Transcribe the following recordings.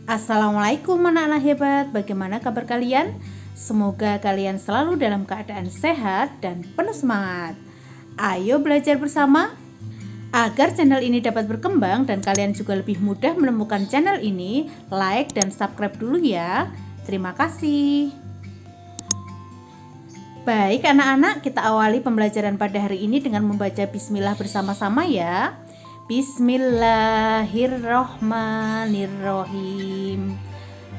Assalamualaikum anak-anak hebat, bagaimana kabar kalian? Semoga kalian selalu dalam keadaan sehat dan penuh semangat. Ayo belajar bersama. Agar channel ini dapat berkembang dan kalian juga lebih mudah menemukan channel ini, like dan subscribe dulu ya. Terima kasih. Baik anak-anak, kita awali pembelajaran pada hari ini dengan membaca bismillah bersama-sama ya. Bismillahirrohmanirrohim.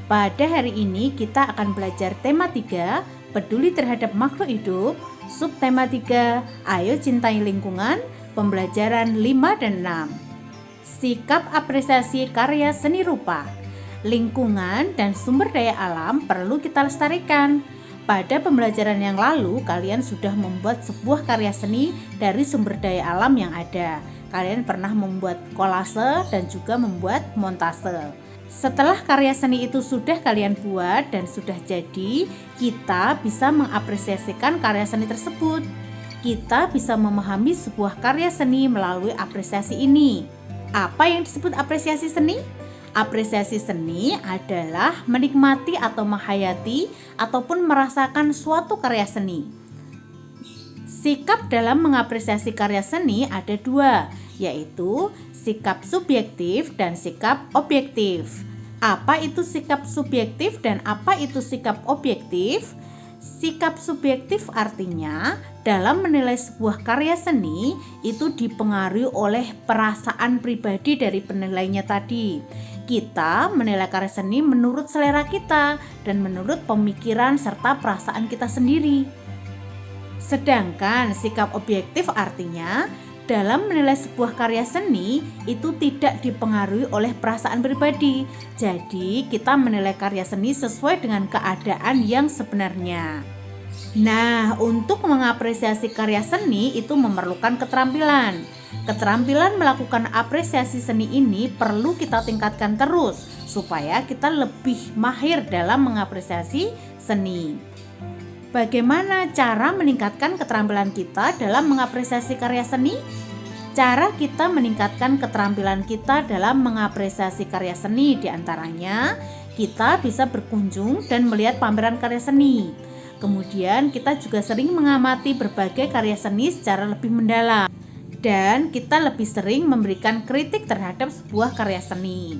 Pada hari ini kita akan belajar tema 3, peduli terhadap makhluk hidup. Subtema 3, ayo cintai lingkungan. Pembelajaran 5 dan 6. Sikap apresiasi karya seni rupa. Lingkungan dan sumber daya alam perlu kita lestarikan. Pada pembelajaran yang lalu, kalian sudah membuat sebuah karya seni dari sumber daya alam yang ada. Kalian pernah membuat kolase dan juga membuat montase. Setelah karya seni itu sudah kalian buat dan sudah jadi, kita bisa mengapresiasikan karya seni tersebut. Kita bisa memahami sebuah karya seni melalui apresiasi ini. Apa yang disebut apresiasi seni? Apresiasi seni adalah menikmati atau menghayati ataupun merasakan suatu karya seni. Sikap dalam mengapresiasi karya seni ada dua, yaitu sikap subjektif dan sikap objektif. Apa itu sikap subjektif dan apa itu sikap objektif? Sikap subjektif artinya dalam menilai sebuah karya seni itu dipengaruhi oleh perasaan pribadi dari penilainya tadi. Kita menilai karya seni menurut selera kita dan menurut pemikiran serta perasaan kita sendiri. Sedangkan sikap objektif artinya dalam menilai sebuah karya seni itu tidak dipengaruhi oleh perasaan pribadi. Jadi kita menilai karya seni sesuai dengan keadaan yang sebenarnya. Nah, untuk mengapresiasi karya seni itu memerlukan keterampilan. Keterampilan melakukan apresiasi seni ini perlu kita tingkatkan terus supaya kita lebih mahir dalam mengapresiasi seni. Bagaimana cara meningkatkan keterampilan kita dalam mengapresiasi karya seni? Cara kita meningkatkan keterampilan kita dalam mengapresiasi karya seni diantaranya kita bisa berkunjung dan melihat pameran karya seni. Kemudian kita juga sering mengamati berbagai karya seni secara lebih mendalam. Dan kita lebih sering memberikan kritik terhadap sebuah karya seni.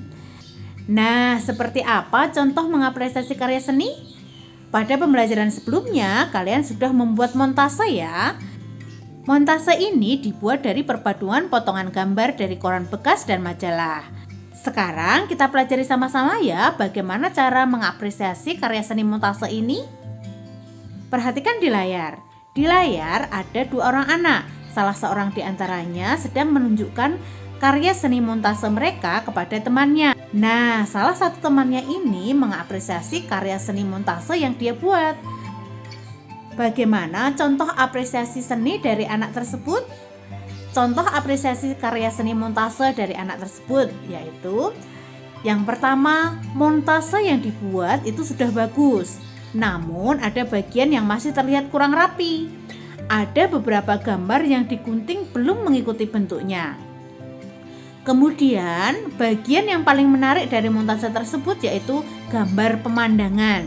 Nah, seperti apa contoh mengapresiasi karya seni? Pada pembelajaran sebelumnya, kalian sudah membuat montase ya. Montase ini dibuat dari perpaduan potongan gambar dari koran bekas dan majalah. Sekarang kita pelajari sama-sama ya bagaimana cara mengapresiasi karya seni montase ini. Perhatikan di layar. Di layar ada dua orang anak. Salah seorang di antaranya sedang menunjukkan karya seni montase mereka kepada temannya. Nah, salah satu temannya ini mengapresiasi karya seni montase yang dia buat. Bagaimana contoh apresiasi seni dari anak tersebut? Contoh apresiasi karya seni montase dari anak tersebut yaitu yang pertama, montase yang dibuat itu sudah bagus. Namun ada bagian yang masih terlihat kurang rapi. Ada beberapa gambar yang digunting belum mengikuti bentuknya. Kemudian bagian yang paling menarik dari montase tersebut yaitu gambar pemandangan.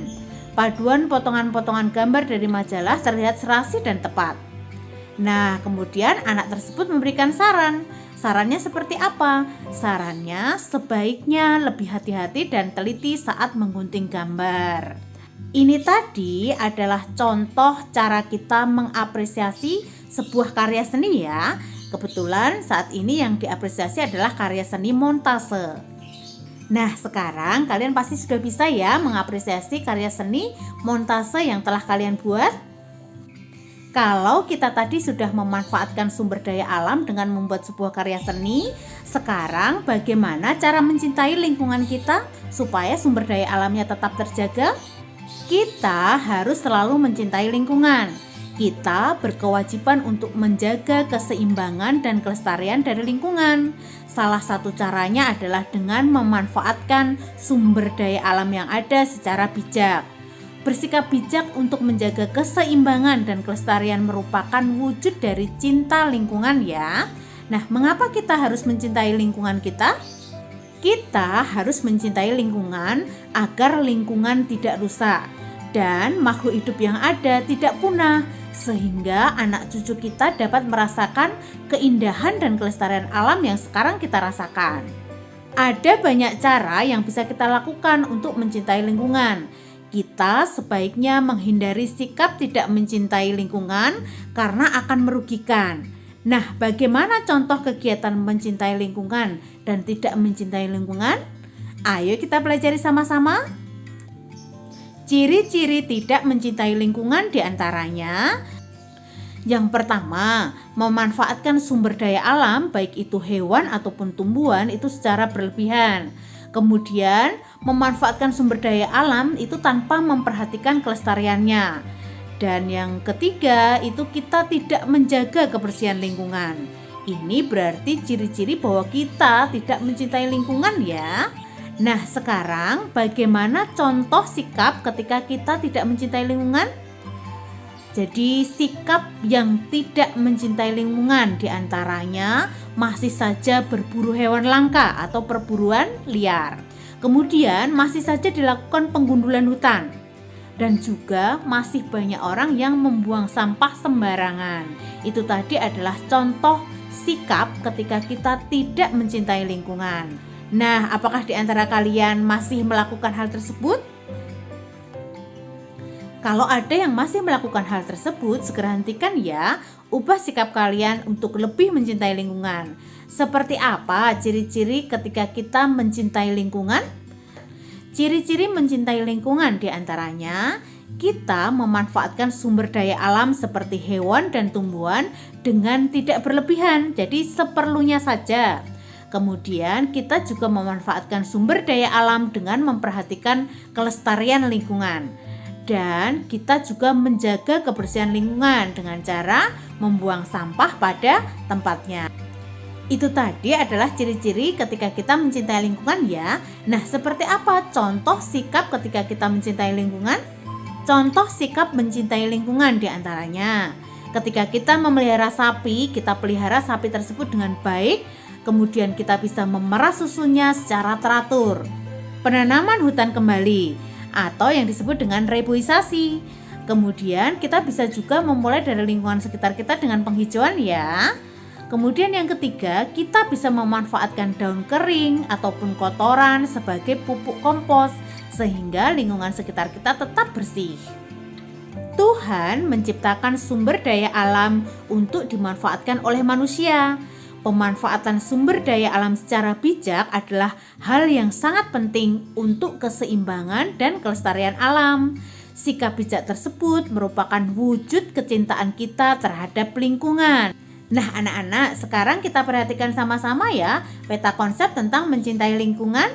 Paduan potongan-potongan gambar dari majalah terlihat serasi dan tepat. Nah, kemudian anak tersebut memberikan saran. Sarannya seperti apa? Sarannya sebaiknya lebih hati-hati dan teliti saat menggunting gambar. Ini tadi adalah contoh cara kita mengapresiasi sebuah karya seni ya. Kebetulan saat ini yang diapresiasi adalah karya seni montase. Nah, sekarang kalian pasti sudah bisa ya mengapresiasi karya seni montase yang telah kalian buat. Kalau kita tadi sudah memanfaatkan sumber daya alam dengan membuat sebuah karya seni, sekarang bagaimana cara mencintai lingkungan kita supaya sumber daya alamnya tetap terjaga? Kita harus selalu mencintai lingkungan. Kita berkewajiban untuk menjaga keseimbangan dan kelestarian dari lingkungan. Salah satu caranya adalah dengan memanfaatkan sumber daya alam yang ada secara bijak. Bersikap bijak untuk menjaga keseimbangan dan kelestarian merupakan wujud dari cinta lingkungan ya. Nah, mengapa kita harus mencintai lingkungan kita? Kita harus mencintai lingkungan agar lingkungan tidak rusak dan makhluk hidup yang ada tidak punah, sehingga anak cucu kita dapat merasakan keindahan dan kelestarian alam yang sekarang kita rasakan. Ada banyak cara yang bisa kita lakukan untuk mencintai lingkungan. Kita sebaiknya menghindari sikap tidak mencintai lingkungan karena akan merugikan. Nah, bagaimana contoh kegiatan mencintai lingkungan dan tidak mencintai lingkungan? Ayo kita pelajari sama-sama. Ciri-ciri tidak mencintai lingkungan diantaranya: yang pertama, memanfaatkan sumber daya alam, baik itu hewan ataupun tumbuhan, itu secara berlebihan. Kemudian, memanfaatkan sumber daya alam itu tanpa memperhatikan kelestariannya. Dan yang ketiga, itu kita tidak menjaga kebersihan lingkungan. Ini berarti ciri-ciri bahwa kita tidak mencintai lingkungan ya. Nah, sekarang bagaimana contoh sikap ketika kita tidak mencintai lingkungan? Jadi sikap yang tidak mencintai lingkungan diantaranya masih saja berburu hewan langka atau perburuan liar. Kemudian masih saja dilakukan penggundulan hutan. Dan juga masih banyak orang yang membuang sampah sembarangan. Itu tadi adalah contoh sikap ketika kita tidak mencintai lingkungan. Nah, apakah di antara kalian masih melakukan hal tersebut? Kalau ada yang masih melakukan hal tersebut, segera hentikan ya. Ubah sikap kalian untuk lebih mencintai lingkungan. Seperti apa ciri-ciri ketika kita mencintai lingkungan? Ciri-ciri mencintai lingkungan diantaranya kita memanfaatkan sumber daya alam seperti hewan dan tumbuhan dengan tidak berlebihan, jadi seperlunya saja. Kemudian kita juga memanfaatkan sumber daya alam dengan memperhatikan kelestarian lingkungan. Dan kita juga menjaga kebersihan lingkungan dengan cara membuang sampah pada tempatnya. Itu tadi adalah ciri-ciri ketika kita mencintai lingkungan ya. Nah, seperti apa contoh sikap ketika kita mencintai lingkungan? Contoh sikap mencintai lingkungan diantaranya ketika kita memelihara sapi, kita pelihara sapi tersebut dengan baik. Kemudian kita bisa memerah susunya secara teratur. Penanaman hutan kembali atau yang disebut dengan reboisasi. Kemudian kita bisa juga memulai dari lingkungan sekitar kita dengan penghijauan ya. Kemudian yang ketiga, kita bisa memanfaatkan daun kering ataupun kotoran sebagai pupuk kompos sehingga lingkungan sekitar kita tetap bersih. Tuhan menciptakan sumber daya alam untuk dimanfaatkan oleh manusia. Pemanfaatan sumber daya alam secara bijak adalah hal yang sangat penting untuk keseimbangan dan kelestarian alam. Sikap bijak tersebut merupakan wujud kecintaan kita terhadap lingkungan. Nah anak-anak, sekarang kita perhatikan sama-sama ya peta konsep tentang mencintai lingkungan.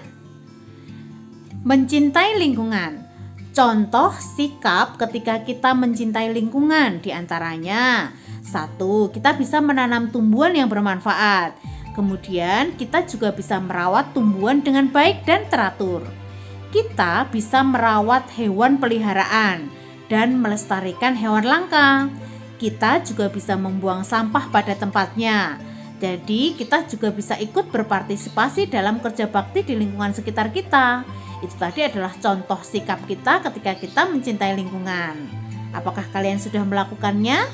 Mencintai lingkungan. Contoh sikap ketika kita mencintai lingkungan diantaranya: 1. Kita bisa menanam tumbuhan yang bermanfaat. Kemudian kita juga bisa merawat tumbuhan dengan baik dan teratur. Kita bisa merawat hewan peliharaan dan melestarikan hewan langka. Kita juga bisa membuang sampah pada tempatnya. Jadi kita juga bisa ikut berpartisipasi dalam kerja bakti di lingkungan sekitar kita. Itu tadi adalah contoh sikap kita ketika kita mencintai lingkungan. Apakah kalian sudah melakukannya?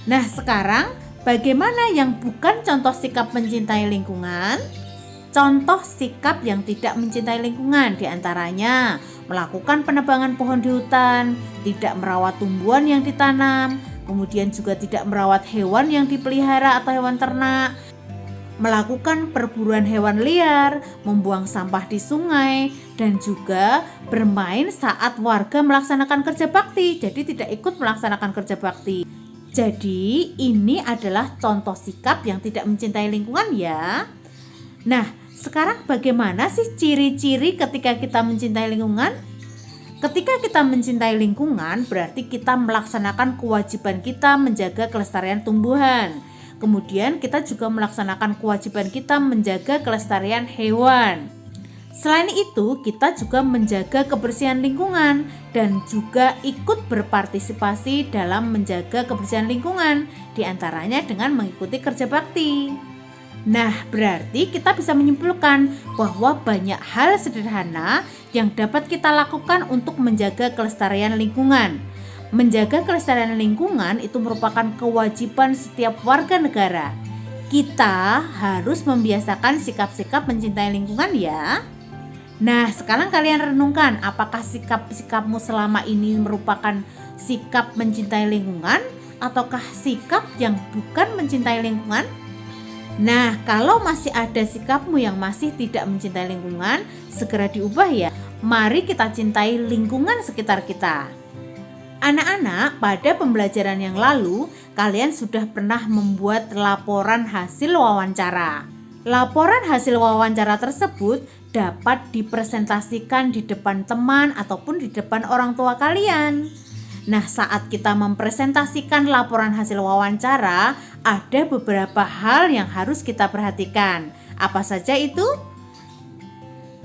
Nah sekarang bagaimana yang bukan contoh sikap mencintai lingkungan? Contoh sikap yang tidak mencintai lingkungan diantaranya melakukan penebangan pohon di hutan, tidak merawat tumbuhan yang ditanam, kemudian juga tidak merawat hewan yang dipelihara atau hewan ternak, melakukan perburuan hewan liar, membuang sampah di sungai, dan juga bermain saat warga melaksanakan kerja bakti, jadi tidak ikut melaksanakan kerja bakti. Jadi ini adalah contoh sikap yang tidak mencintai lingkungan ya. Nah sekarang bagaimana sih ciri-ciri ketika kita mencintai lingkungan? Ketika kita mencintai lingkungan berarti kita melaksanakan kewajiban kita menjaga kelestarian tumbuhan. Kemudian kita juga melaksanakan kewajiban kita menjaga kelestarian hewan. Selain itu kita juga menjaga kebersihan lingkungan dan juga ikut berpartisipasi dalam menjaga kebersihan lingkungan, diantaranya dengan mengikuti kerja bakti. Nah, berarti kita bisa menyimpulkan bahwa banyak hal sederhana yang dapat kita lakukan untuk menjaga kelestarian lingkungan. Menjaga kelestarian lingkungan itu merupakan kewajiban setiap warga negara. Kita harus membiasakan sikap-sikap mencintai lingkungan ya. Nah, sekarang kalian renungkan, apakah sikap-sikapmu selama ini merupakan sikap mencintai lingkungan ataukah sikap yang bukan mencintai lingkungan? Nah, kalau masih ada sikapmu yang masih tidak mencintai lingkungan, segera diubah ya. Mari kita cintai lingkungan sekitar kita. Anak-anak, pada pembelajaran yang lalu, kalian sudah pernah membuat laporan hasil wawancara. Laporan hasil wawancara tersebut dapat dipresentasikan di depan teman ataupun di depan orang tua kalian. Nah, saat kita mempresentasikan laporan hasil wawancara, ada beberapa hal yang harus kita perhatikan. Apa saja itu?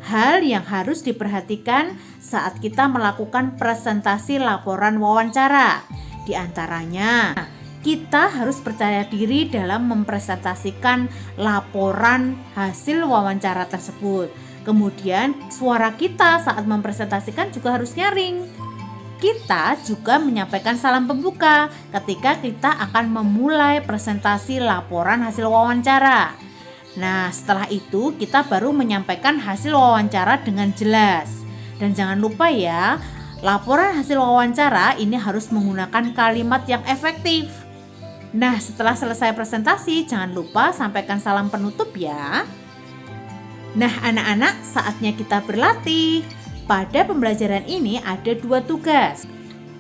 Hal yang harus diperhatikan saat kita melakukan presentasi laporan wawancara. Di antaranya, kita harus percaya diri dalam mempresentasikan laporan hasil wawancara tersebut. Kemudian, suara kita saat mempresentasikan juga harus nyaring. Kita juga menyampaikan salam pembuka ketika kita akan memulai presentasi laporan hasil wawancara. Nah, setelah itu kita baru menyampaikan hasil wawancara dengan jelas. Dan jangan lupa ya, laporan hasil wawancara ini harus menggunakan kalimat yang efektif. Nah, setelah selesai presentasi, jangan lupa sampaikan salam penutup ya. Nah, anak-anak, saatnya kita berlatih. Pada pembelajaran ini ada 2 tugas.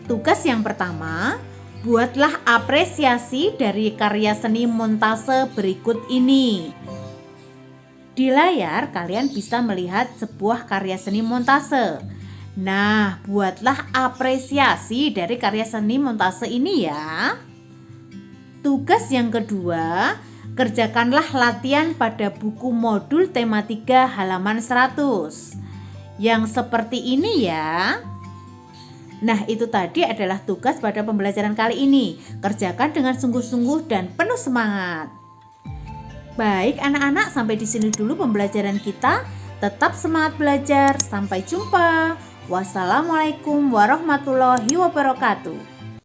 Tugas yang pertama, buatlah apresiasi dari karya seni montase berikut ini. Di layar kalian bisa melihat sebuah karya seni montase. Nah, buatlah apresiasi dari karya seni montase ini ya. Tugas yang kedua, kerjakanlah latihan pada buku modul tema 3 halaman 100. Yang seperti ini ya. Nah, itu tadi adalah tugas pada pembelajaran kali ini. Kerjakan dengan sungguh-sungguh dan penuh semangat. Baik anak-anak, sampai di sini dulu pembelajaran kita. Tetap semangat belajar. Sampai jumpa. Wassalamualaikum warahmatullahi wabarakatuh.